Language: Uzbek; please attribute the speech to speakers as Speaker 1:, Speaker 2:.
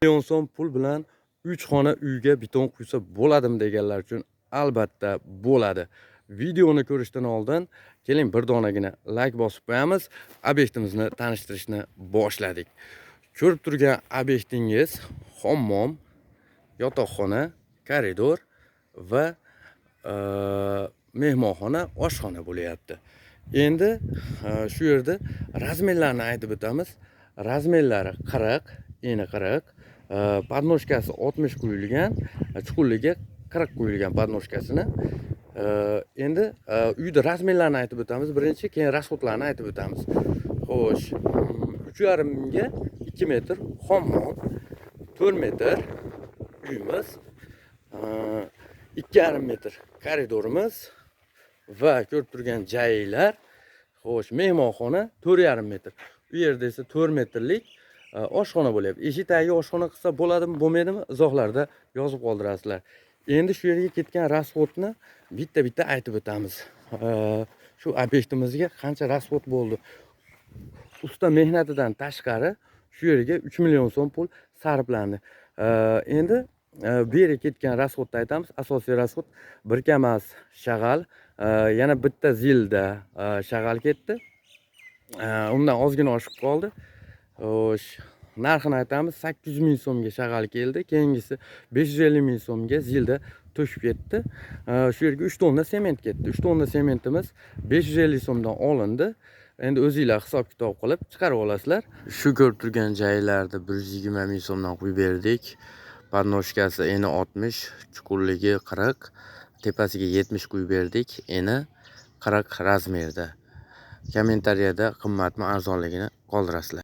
Speaker 1: million so'm pul bilan 3 xona uyga beton quysa bo'ladimi deganlar uchun albatta bo'ladi. Videoni ko'rishdan oldin keling bir donagina like bosib qo'yamiz. Obyektimizni tanishtirishni boshladik. Ko'rib turgan obyektingiz hammom, yotoqxona, koridor va mehmonxona, oshxona bo'layapti. Endi shu yerda razmerlarni aytib o'tamiz. Razmerlari 40, eni 40, podnoshkasi 60 qo'yilgan, chuqurligi 40 qo'yilgan podnoshkasini. Endi uyda razmerlarni aytib o'tamiz. Birinchi, keyin rasxodlarni aytib o'tamiz. Xo'sh, 3,5 ga 2 metr hammom, 4 metr uyimiz, 2,5 metr koridorimiz va ko'rib turgan joylar. Xo'sh, mehmonxona 4,5 metr. Bu yerda esa 4 metrlik oshxona bo'lyapti. Eshik tagiga oshxona qilsa bo'ladimi, bo'lmaydimi? Izohlarda yozib qoldirasizlar. Endi shu yerga ketgan rasxodni bitta-bitta aytib o'tamiz. Shu obyektimizga qancha rasxod bo'ldi? Usta mehnatidan tashqari shu yerga 3 million so'm pul sarflandi. Endi bu yerga ketgan rasxodni aytamiz. Asosiy rasxod bir kamas shag'al, yana bitta zilda shag'al ketdi. Undan ozgina oshib qoldi. Xo'sh, narxini aytamiz. 800 ming so'mga shag'al keldi. Keyingisi 550 ming so'mga zilda to'shib ketdi. Shu yerga 3 tonna sement ketdi. 3 tonna sementimiz 550 so'mdan olindi. Endi o'zingizlar hisob-kitob qilib chiqarib olasizlar. Shu ko'rib turgan joylarda 120 ming so'mdan qo'yib berdik. Podnoshkasi eni 60, chuqurligi 40, tepasiga 70 qo'yib berdik. Eni 40 razmerda. Kommentariyada qimmatmi arzonligini qoldirasizlar.